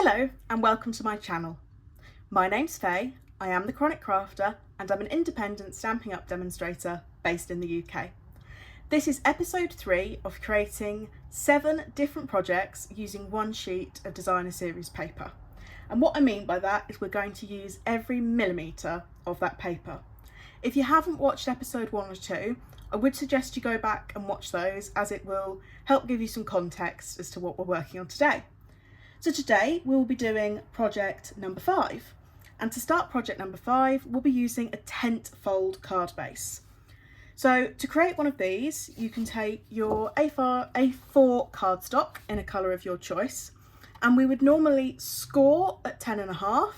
Hello and welcome to my channel. My name's Faye, I am the Chronic Crafter and I'm an independent Stampin' Up demonstrator based in the UK. This is episode 3 of creating 7 different projects using one sheet of designer series paper. And what I mean by that is we're going to use every millimetre of that paper. If you haven't watched episode 1 or 2, I would suggest you go back and watch those as it will help give you some context as to what we're working on today. So today we'll be doing project number 5, and to start project number 5 we'll be using a tent fold card base. So to create one of these you can take your A4 cardstock in a colour of your choice, and we would normally score at 10.5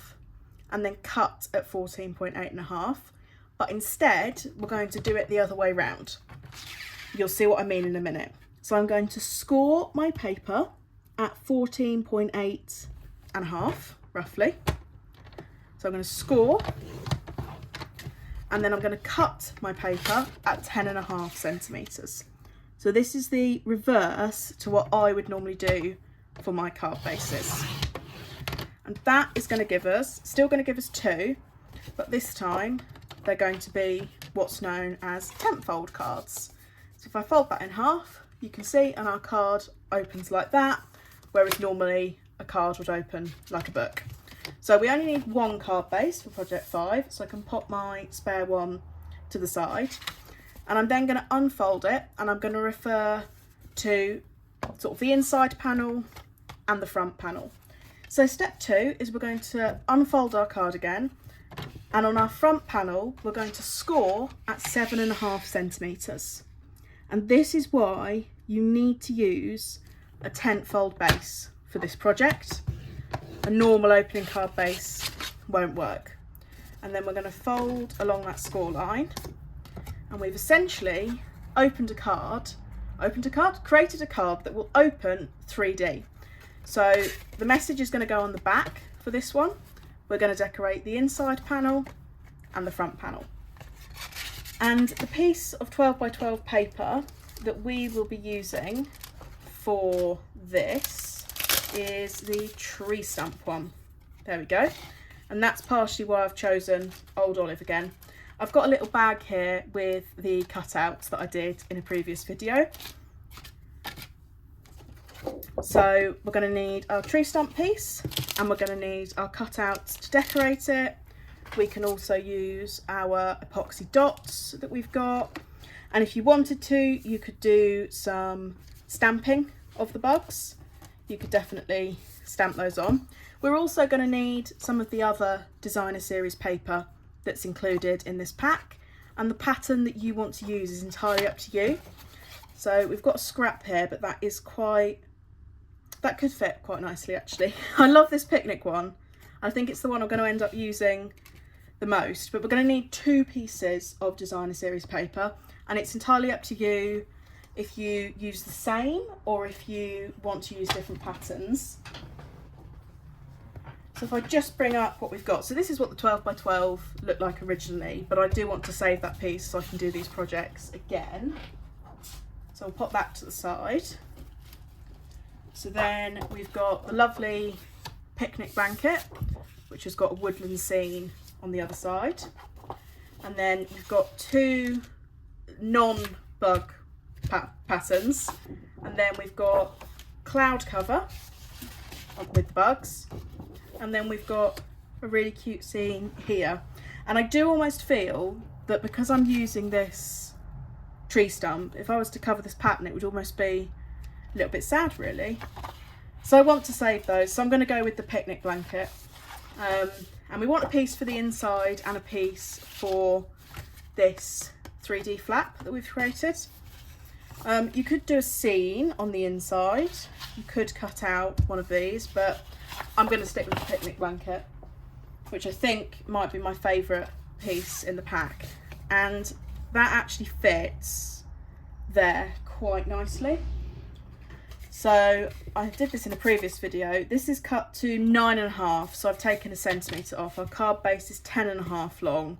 and then cut at 14.8.5, but instead we're going to do it the other way round. You'll see what I mean in a minute. So I'm going to score my paper at 14.8.5 roughly. So I'm going to score and then I'm going to cut my paper at 10.5 centimetres. So this is the reverse to what I would normally do for my card bases. And that is going to give us, still going to give us 2, but this time they're going to be what's known as tent fold cards. So if I fold that in half, you can see, and our card opens like that, whereas normally a card would open like a book. So we only need one card base for project 5, so I can pop my spare one to the side, and I'm then going to unfold it and I'm going to refer to sort of the inside panel and the front panel. So step 2 is we're going to unfold our card again, and on our front panel we're going to score at 7.5 centimetres. And this is why you need to use a tent fold base for this project. A normal opening card base won't work. And then we're going to fold along that score line, and we've essentially created a card that will open 3D. So the message is going to go on the back for this one. We're going to decorate the inside panel and the front panel. And the piece of 12 by 12 paper that we will be using for this is the tree stump one. There we go. And that's partially why I've chosen Old Olive again. I've got a little bag here with the cutouts that I did in a previous video. So we're going to need our tree stump piece and we're going to need our cutouts to decorate it. We can also use our epoxy dots that we've got, and if you wanted to you could do some stamping of the bugs. You could definitely stamp those on. We're also going to need some of the other designer series paper that's included in this pack, and the pattern that you want to use is entirely up to you. So we've got a scrap here, but that could fit quite nicely actually. I love this picnic one. I think it's the one I'm going to end up using the most, but we're going to need 2 pieces of designer series paper, and it's entirely up to you if you use the same or if you want to use different patterns. So if I just bring up what we've got, so this is what the 12 by 12 looked like originally, but I do want to save that piece so I can do these projects again. So I'll pop that to the side. So then we've got the lovely picnic blanket, which has got a woodland scene on the other side. And then we've got 2 non-bug patterns. And then we've got cloud cover with the bugs. And then we've got a really cute scene here. And I do almost feel that because I'm using this tree stump, if I was to cover this pattern, it would almost be a little bit sad really. So I want to save those, so I'm going to go with the picnic blanket. And we want a piece for the inside and a piece for this 3D flap that we've created. You could do a scene on the inside, you could cut out one of these, but I'm going to stick with the picnic blanket, which I think might be my favourite piece in the pack, and that actually fits there quite nicely. So I did this in a previous video. This is cut to 9.5, so I've taken a centimetre off. Our card base is 10.5 long,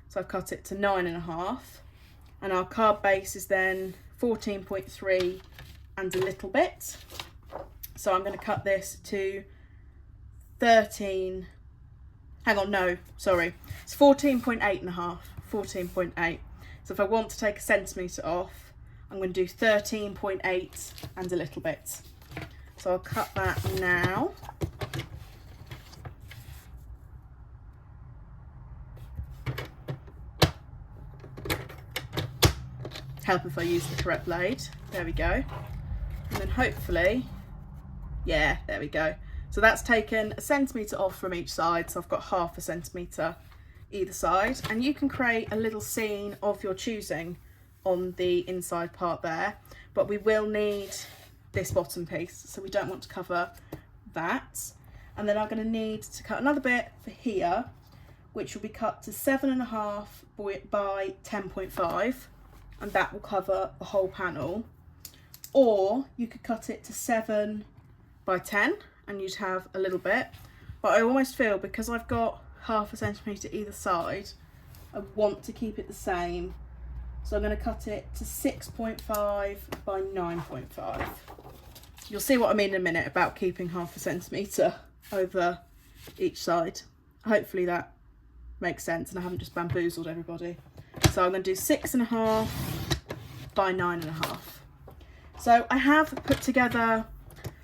so I've cut it to 9.5, and our card base is then 14.3 and a little bit. So I'm going to cut this to 13, hang on, no, sorry, it's 14.8 and a half, 14.8. So if I want to take a centimetre off, I'm going to do 13.8 and a little bit. So I'll cut that now. Help if I use the correct blade. There we go. And then hopefully, yeah, there we go. So that's taken a centimetre off from each side. So I've got half a centimetre either side. And you can create a little scene of your choosing on the inside part there. But we will need this bottom piece. So we don't want to cover that. And then I'm going to need to cut another bit for here, which will be cut to 7.5 by 10.5. And that will cover the whole panel. Or you could cut it to 7 by 10 and you'd have a little bit. But I almost feel, because I've got half a centimetre either side, I want to keep it the same. So I'm going to cut it to 6.5 by 9.5. You'll see what I mean in a minute about keeping half a centimetre over each side. Hopefully that makes sense and I haven't just bamboozled everybody. So I'm going to do 6.5 by 9.5. So I have put together,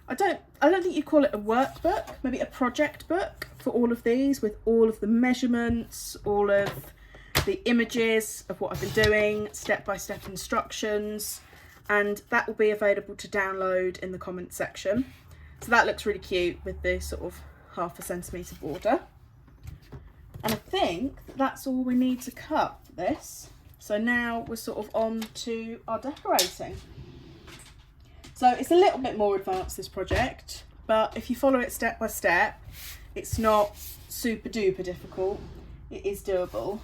I don't think you call it a workbook, maybe a project book for all of these, with all of the measurements, all of the images of what I've been doing, step-by-step instructions, and that will be available to download in the comments section. So that looks really cute with this sort of half a centimetre border. And I think that's all we need to cut for this. So now we're sort of on to our decorating. So it's a little bit more advanced, this project, but if you follow it step by step, it's not super duper difficult. It is doable.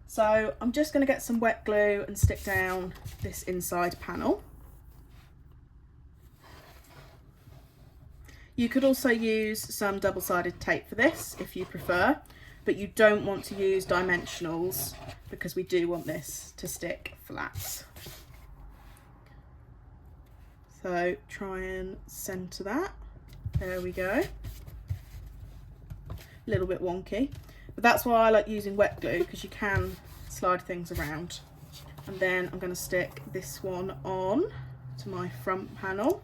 So I'm just going to get some wet glue and stick down this inside panel. You could also use some double-sided tape for this if you prefer, but you don't want to use dimensionals because we do want this to stick flat. So try and centre that. There we go. A little bit wonky, but that's why I like using wet glue, because you can slide things around. And then I'm going to stick this one on to my front panel.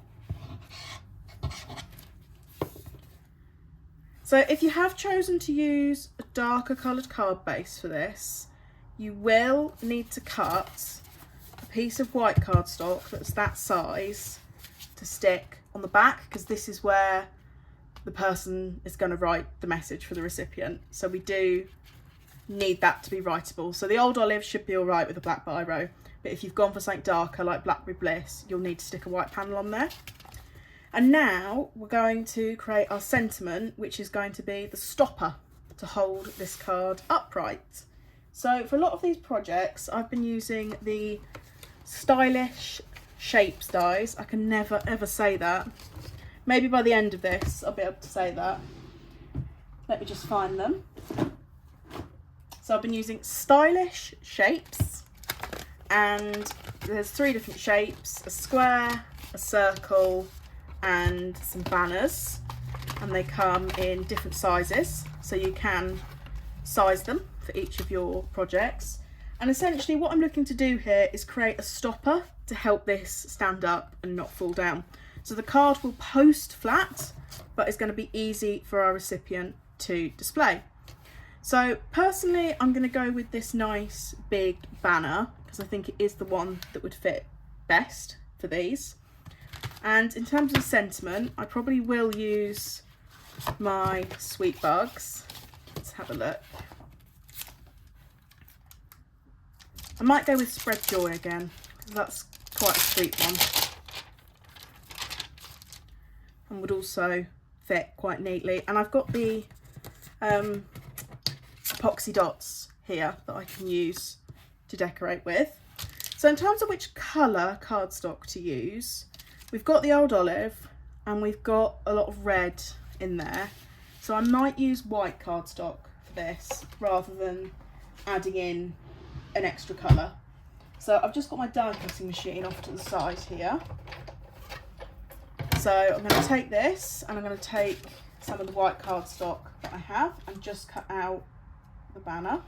So if you have chosen to use a darker coloured card base for this, you will need to cut a piece of white cardstock that's that size to stick on the back, because this is where the person is going to write the message for the recipient. So we do need that to be writable. So the old olive should be all right with a black biro, but if you've gone for something darker like Blackberry Bliss, you'll need to stick a white panel on there. And now we're going to create our sentiment, which is going to be the stopper to hold this card upright. So for a lot of these projects, I've been using the Stylish Shapes dies. I can never ever say that. Maybe by the end of this, I'll be able to say that. Let me just find them. So I've been using Stylish Shapes, and there's 3 different shapes: a square, a circle, and some banners, and they come in different sizes, so you can size them for each of your projects. And essentially what I'm looking to do here is create a stopper to help this stand up and not fall down. So the card will post flat, but it's going to be easy for our recipient to display. So personally, I'm going to go with this nice big banner because I think it is the one that would fit best for these. And in terms of sentiment, I probably will use my sweet bugs. Let's have a look. I might go with Spread Joy again, because that's quite a sweet one. And would also fit quite neatly. And I've got the epoxy dots here that I can use to decorate with. So in terms of which colour cardstock to use, we've got the old olive and we've got a lot of red in there. So I might use white cardstock for this rather than adding in an extra colour. So I've just got my die cutting machine off to the side here. So I'm going to take this and I'm going to take some of the white cardstock that I have and just cut out the banner.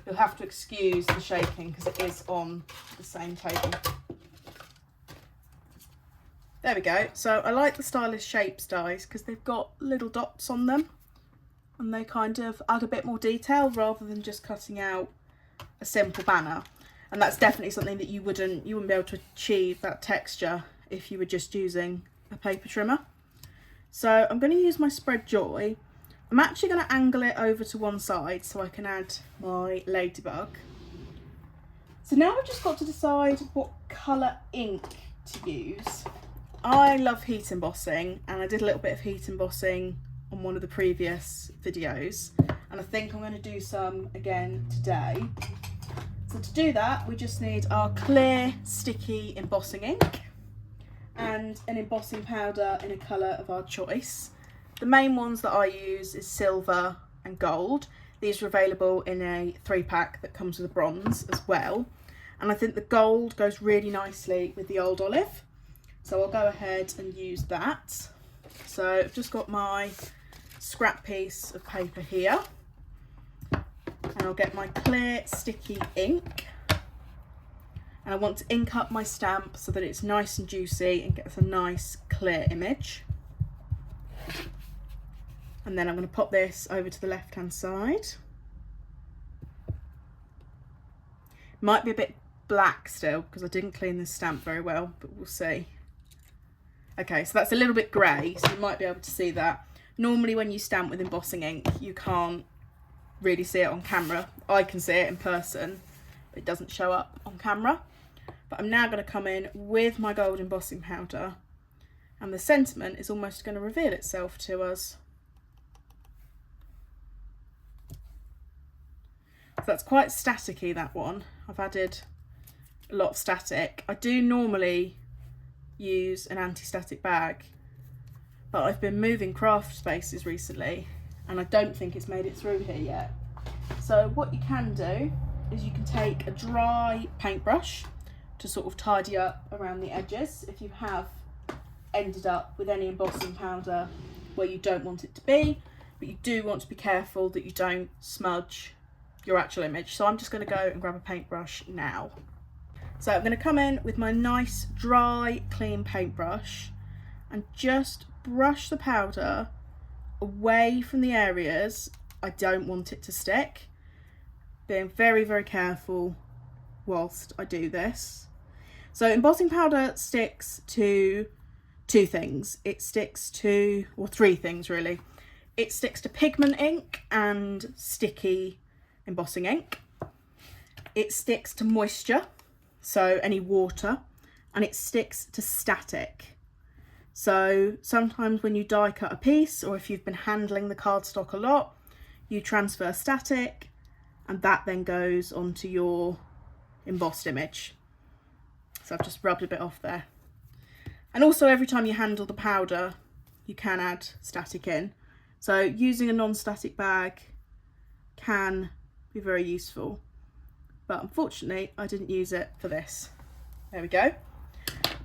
You'll have to excuse the shaking because it is on the same table. There we go. So I like the Stylish Shapes dies because they've got little dots on them and they kind of add a bit more detail rather than just cutting out a simple banner. And that's definitely something that you wouldn't be able to achieve that texture if you were just using a paper trimmer. So I'm going to use my Spread Joy. I'm actually going to angle it over to one side so I can add my Ladybug. So now I've just got to decide what colour ink to use. I love heat embossing and I did a little bit of heat embossing on one of the previous videos and I think I'm going to do some again today. So to do that we just need our clear sticky embossing ink and an embossing powder in a colour of our choice. The main ones that I use is silver and gold. These are available in a 3-pack that comes with a bronze as well. And I think the gold goes really nicely with the old olive. So I'll go ahead and use that. So I've just got my scrap piece of paper here. And I'll get my clear sticky ink. And I want to ink up my stamp so that it's nice and juicy and gets a nice clear image. And then I'm going to pop this over to the left hand side. Might be a bit black still because I didn't clean this stamp very well, but we'll see. Okay, so that's a little bit grey, so you might be able to see that. Normally when you stamp with embossing ink, you can't really see it on camera. I can see it in person, but it doesn't show up on camera. But I'm now going to come in with my gold embossing powder, and the sentiment is almost going to reveal itself to us. So that's quite staticky, that one. I've added a lot of static. I do normally use an anti-static bag, but I've been moving craft spaces recently and I don't think it's made it through here yet. So what you can do is you can take a dry paintbrush to sort of tidy up around the edges if you have ended up with any embossing powder where you don't want it to be, but you do want to be careful that you don't smudge your actual image. So I'm just going to go and grab a paintbrush now. So I'm going to come in with my nice dry clean paintbrush and just brush the powder away from the areas I don't want it to stick, being very, very careful whilst I do this. So embossing powder sticks to two things. It sticks to, or three things really. It sticks to pigment ink and sticky embossing ink. It sticks to moisture, so any water, and it sticks to static. So sometimes when you die cut a piece, or if you've been handling the cardstock a lot, you transfer static and that then goes onto your embossed image. So I've just rubbed a bit off there. And also every time you handle the powder, you can add static in. So using a non-static bag can be very useful, but unfortunately I didn't use it for this. There we go.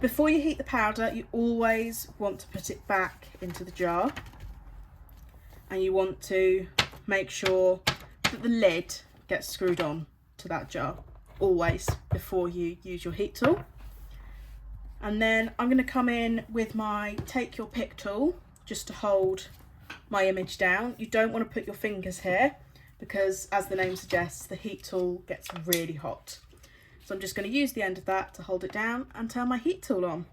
Before you heat the powder, you always want to put it back into the jar, and you want to make sure that the lid gets screwed on to that jar, always, before you use your heat tool. And then I'm going to come in with my take your pick tool just to hold my image down. You don't want to put your fingers here because, as the name suggests, the heat tool gets really hot. So I'm just going to use the end of that to hold it down and turn my heat tool on.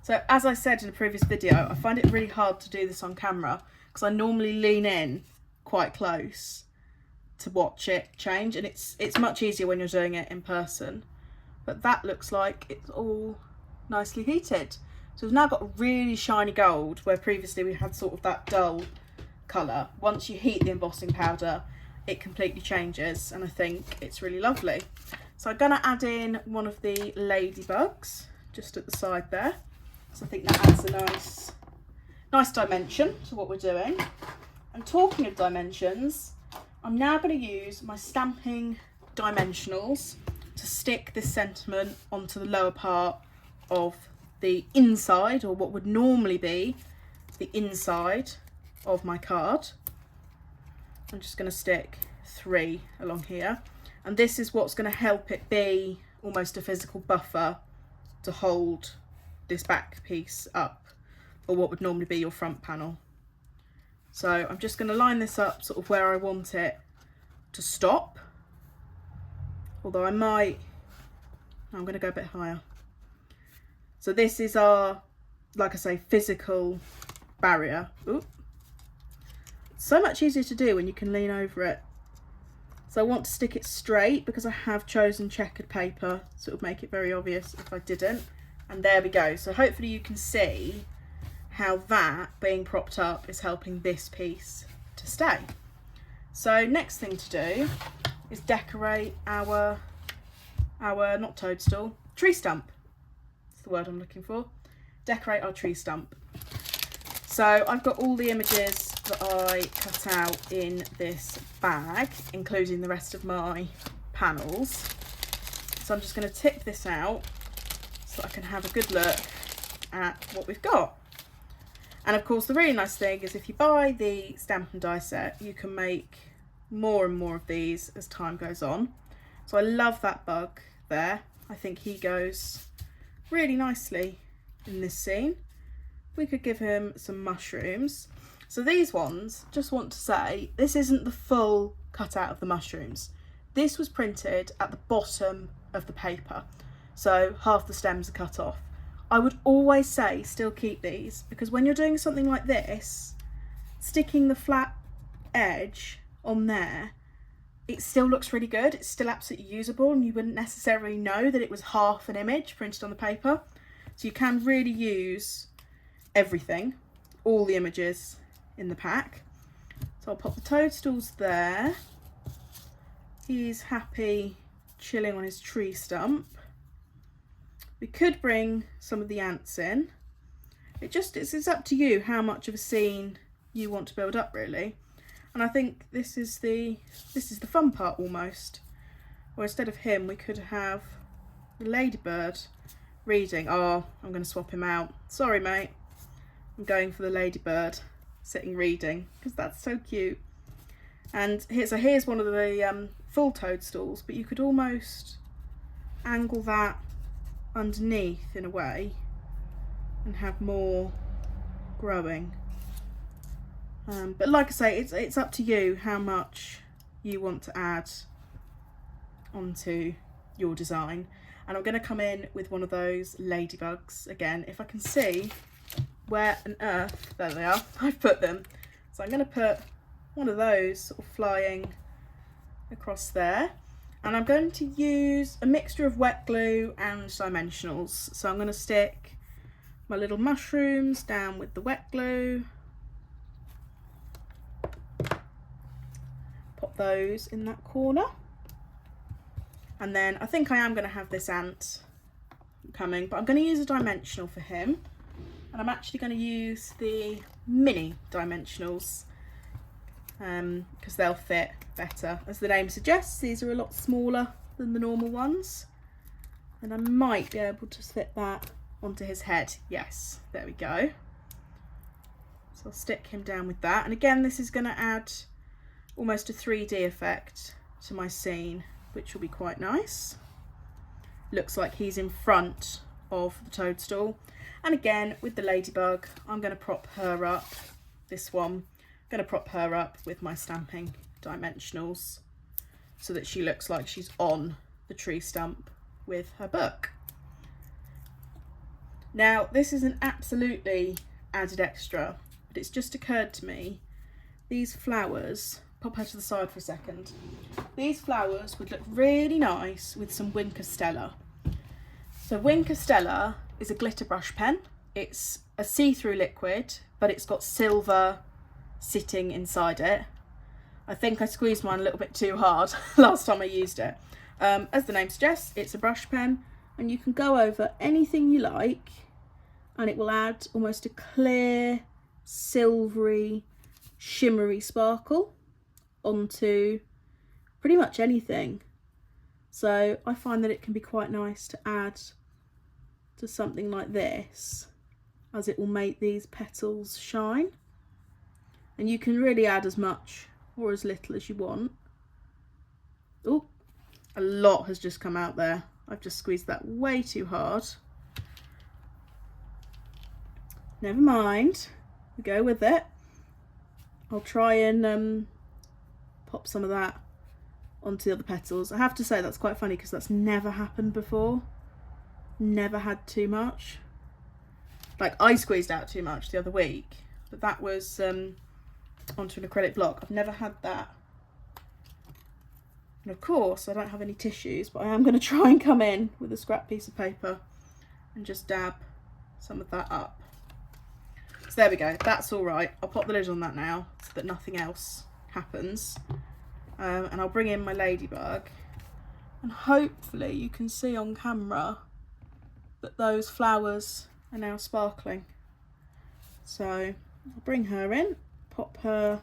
So as I said in a previous video, I find it really hard to do this on camera because I normally lean in quite close to watch it change, and it's much easier when you're doing it in person. But that looks like it's all nicely heated. So we've now got a really shiny gold where previously we had sort of that dull colour. Once you heat the embossing powder, it completely changes, and I think it's really lovely. So I'm going to add in one of the Ladybugs just at the side there. So I think that adds a nice Nice dimension to what we're doing. And talking of dimensions, I'm now going to use my stamping dimensionals to stick this sentiment onto the lower part of the inside, or what would normally be the inside of my card. I'm just going to stick 3 along here, and this is what's going to help it be almost a physical buffer to hold this back piece up, or what would normally be your front panel. So I'm just going to line this up sort of where I want it to stop, although I'm going to go a bit higher. So this is our, like I say, physical barrier. Ooh. So much easier to do when you can lean over it. So I want to stick it straight because I have chosen checkered paper, so it would make it very obvious if I didn't. And there we go. So hopefully you can see how that being propped up is helping this piece to stay. So next thing to do is decorate our not toadstool, tree stump. That's the word I'm looking for. Decorate our tree stump. So I've got all the images that I cut out in this bag, including the rest of my panels. So I'm just going to tip this out so I can have a good look at what we've got. And of course the really nice thing is if you buy the stamp and die set, you can make more and more of these as time goes on. So I love that bug there. I think he goes really nicely in this scene. We could give him some mushrooms. So these ones, just want to say, this isn't the full cutout of the mushrooms. This was printed at the bottom of the paper, so half the stems are cut off. I would always say still keep these, because when you're doing something like this, sticking the flat edge on there, it still looks really good. It's still absolutely usable, and you wouldn't necessarily know that it was half an image printed on the paper. So you can really use everything, all the images in the pack. So I'll pop the toadstools there. He's happy chilling on his tree stump. We could bring some of the ants in. It's up to you how much of a scene you want to build up, really. And I think this is the fun part almost. Or instead of him, we could have the ladybird reading. Oh, I'm going to swap him out. Sorry, mate. I'm going for the ladybird sitting reading because that's so cute. And here's one of the full toadstools, but you could almost angle that underneath in a way and have more growing. But like I say, it's up to you how much you want to add onto your design. And I'm going to come in with one of those ladybugs again, if I can see where on earth, there they are, I've put them. So I'm going to put one of those sort of flying across there, and I'm going to use a mixture of wet glue and dimensionals. So I'm going to stick my little mushrooms down with the wet glue, pop those in that corner, and then I think I am going to have this ant coming, but I'm going to use a dimensional for him. And I'm actually going to use the mini dimensionals because they'll fit better. As the name suggests, these are a lot smaller than the normal ones. And I might be able to fit that onto his head. Yes, there we go. So I'll stick him down with that. And again, this is going to add almost a 3D effect to my scene, which will be quite nice. Looks like he's in front of the toadstool. And again, with the ladybug, I'm going to prop her up, this one, I'm going to prop her up with my stamping dimensionals so that she looks like she's on the tree stump with her book. Now, this is an absolutely added extra, but it's just occurred to me, these flowers, pop her to the side for a second, these flowers would look really nice with some Wink Stella. So Wink Stella is a glitter brush pen. It's a see-through liquid, but it's got silver sitting inside it. I think I squeezed mine a little bit too hard last time I used it. As the name suggests, it's a brush pen, and you can go over anything you like and it will add almost a clear silvery, shimmery sparkle onto pretty much anything. So I find that it can be quite nice to add to something like this, as it will make these petals shine. And you can really add as much or as little as you want. Oh, a lot has just come out there. I've just squeezed that way too hard. Never mind, we go with it. I'll try and pop some of that onto the other petals. I have to say that's quite funny because that's never happened before. Never had too much. Like, I squeezed out too much the other week, but that was onto an acrylic block. I've never had that. And of course I don't have any tissues, but I am going to try and come in with a scrap piece of paper and just dab some of that up. So there we go, that's all right. I'll pop the lid on that now so that nothing else happens. And I'll bring in my Ladybug, and hopefully you can see on camera that those flowers are now sparkling. So I'll bring her in, pop her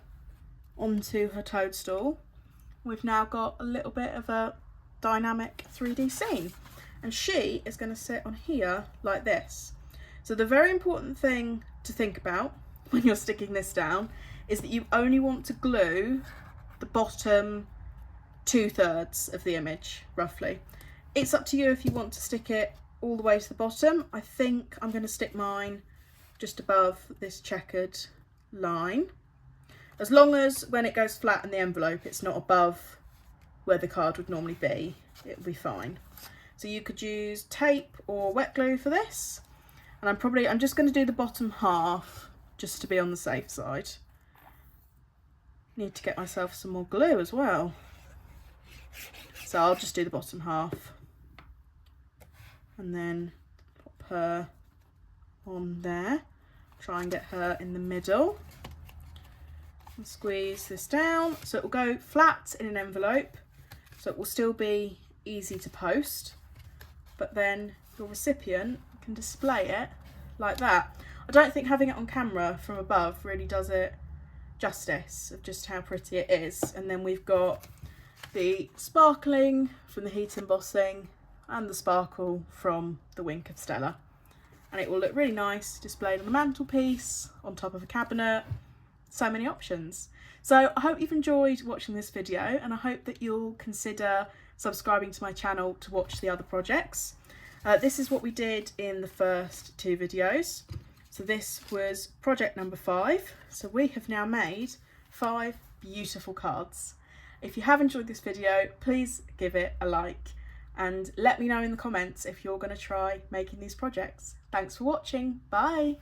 onto her toadstool. We've now got a little bit of a dynamic 3D scene, and she is going to sit on here like this. So the very important thing to think about when you're sticking this down is that you only want to glue the bottom 2/3 of the image, roughly. It's up to you if you want to stick it all the way to the bottom. I think I'm going to stick mine just above this checkered line, as long as when it goes flat in the envelope it's not above where the card would normally be, it'll be fine. So you could use tape or wet glue for this, and I'm just going to do the bottom half just to be on the safe side. Need to get myself some more glue as well, so I'll just do the bottom half and then pop her on there. Try and get her in the middle and squeeze this down so it will go flat in an envelope, so it will still be easy to post, but then your recipient can display it like that. I don't think having it on camera from above really does it justice of just how pretty it is. And then we've got the sparkling from the heat embossing and the sparkle from the wink of Stella, and it will look really nice displayed on the mantelpiece, on top of a cabinet. So many options. So I hope you've enjoyed watching this video, and I hope that you'll consider subscribing to my channel to watch the other projects. This is what we did in the first 2 videos. So this was project number 5. So we have now made 5 beautiful cards. If you have enjoyed this video, please give it a like and let me know in the comments if you're going to try making these projects. Thanks for watching. Bye.